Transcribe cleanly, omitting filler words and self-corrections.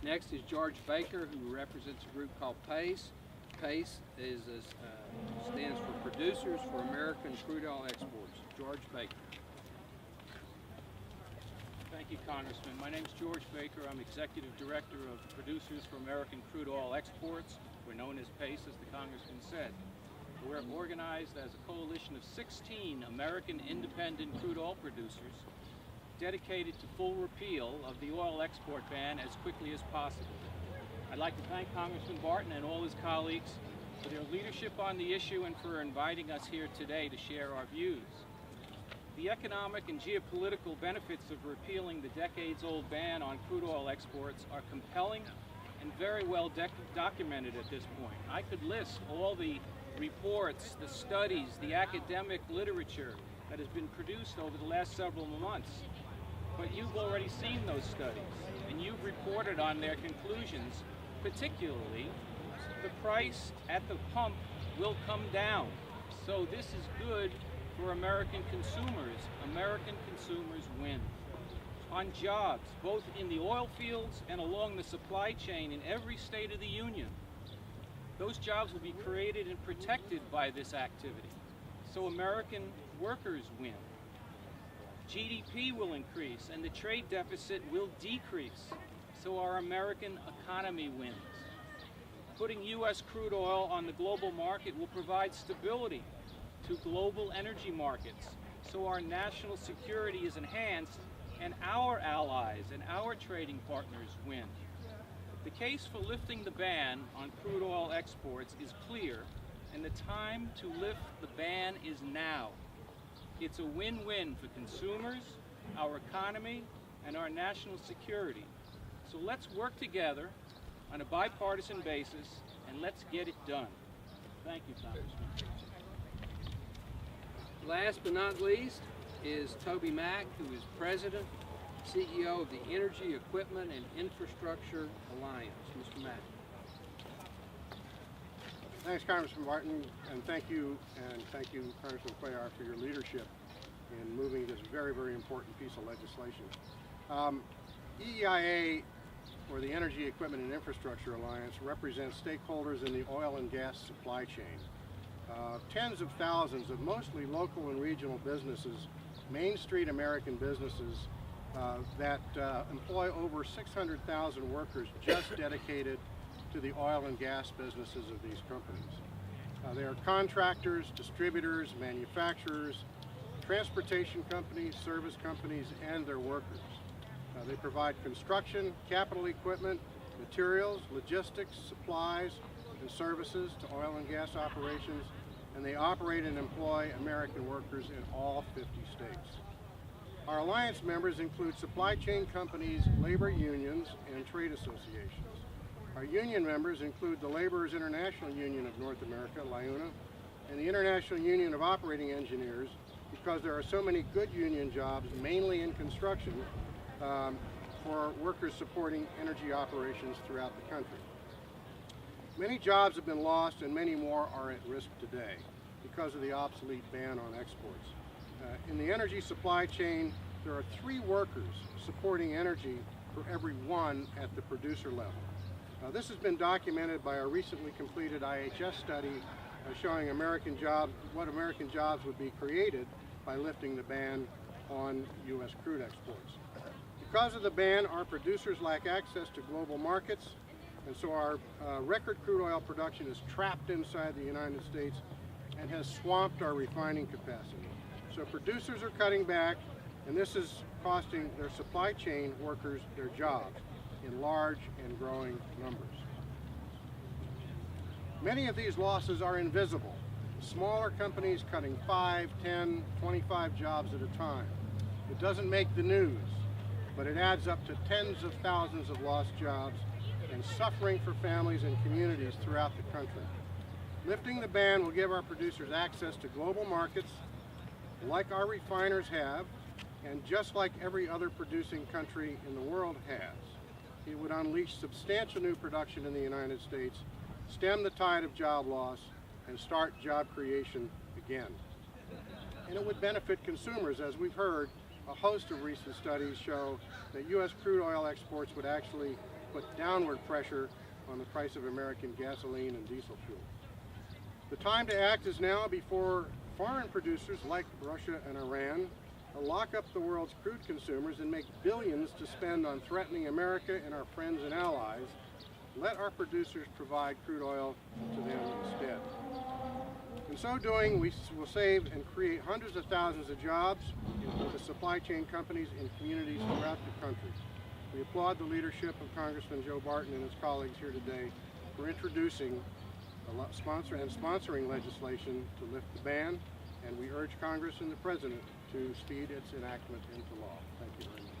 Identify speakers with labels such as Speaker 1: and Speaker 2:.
Speaker 1: Next is George Baker, who represents a group called PACE. PACE stands for Producers for American Crude Oil Exports. George Baker.
Speaker 2: Thank you, Congressman. My name is George Baker. I'm Executive Director of Producers for American Crude Oil Exports. We're known as PACE, as the Congressman said. We're organized as a coalition of 16 American independent crude oil producers dedicated to full repeal of the oil export ban as quickly as possible. I'd like to thank Congressman Barton and all his colleagues for their leadership on the issue and for inviting us here today to share our views. The economic and geopolitical benefits of repealing the decades-old ban on crude oil exports are compelling and very well documented at this point. I could list all the reports, the studies, the academic literature that has been produced over the last several months. But you've already seen those studies, and you've reported on their conclusions. Particularly, the price at the pump will come down. So this is good for American consumers. American consumers win. On jobs, both in the oil fields and along the supply chain in every state of the union. Those jobs will be created and protected by this activity. So American workers win. GDP will increase and the trade deficit will decrease. So our American economy wins. Putting U.S. crude oil on the global market will provide stability to global energy markets. So our national security is enhanced and our allies and our trading partners win. The case for lifting the ban on crude oil exports is clear, and the time to lift the ban is now. It's a win-win for consumers, our economy, and our national security. So let's work together on a bipartisan basis, and let's get it done. Thank you, Congressman.
Speaker 1: Last but not least is Toby Mack, who is President, CEO of the Energy Equipment and Infrastructure Alliance. Mr. Mack.
Speaker 3: Thanks, Congressman Barton, and thank you, Congressman Cuellar, for your leadership in moving this very, very important piece of legislation. EEIA, or the Energy Equipment and Infrastructure Alliance, represents stakeholders in the oil and gas supply chain. Tens of thousands of mostly local and regional businesses, Main Street American businesses that employ over 600,000 workers just dedicated to the oil and gas businesses of these companies. They are contractors, distributors, manufacturers, transportation companies, service companies, and their workers. They provide construction, capital equipment, materials, logistics, supplies, and services to oil and gas operations, and they operate and employ American workers in all 50 states. Our alliance members include supply chain companies, labor unions, and trade associations. Our union members include the Laborers International Union of North America, LIUNA, and the International Union of Operating Engineers, because there are so many good union jobs, mainly in construction, for workers supporting energy operations throughout the country. Many jobs have been lost and many more are at risk today because of the obsolete ban on exports. In the energy supply chain, there are 3 workers supporting energy for every 1 at the producer level. This has been documented by a recently completed IHS study showing what American jobs would be created by lifting the ban on U.S. crude exports. Because of the ban, our producers lack access to global markets, and so our record crude oil production is trapped inside the United States and has swamped our refining capacity. So producers are cutting back, and this is costing their supply chain workers their jobs in large and growing numbers. Many of these losses are invisible. Smaller companies cutting 5, 10, 25 jobs at a time. It doesn't make the news, but it adds up to tens of thousands of lost jobs and suffering for families and communities throughout the country. Lifting the ban will give our producers access to global markets like our refiners have, and just like every other producing country in the world has. It would unleash substantial new production in the United States, stem the tide of job loss, and start job creation again. And it would benefit consumers. As we've heard, a host of recent studies show that U.S. crude oil exports would actually put downward pressure on the price of American gasoline and diesel fuel. The time to act is now before foreign producers like Russia and Iran lock up the world's crude consumers and make billions to spend on threatening America and our friends and allies. Let our producers provide crude oil to them instead. In so doing, we will save and create hundreds of thousands of jobs with the supply chain companies in communities throughout the country. We applaud the leadership of Congressman Joe Barton and his colleagues here today for introducing sponsoring legislation to lift the ban, and we urge Congress and the President to speed its enactment into law. Thank you very much.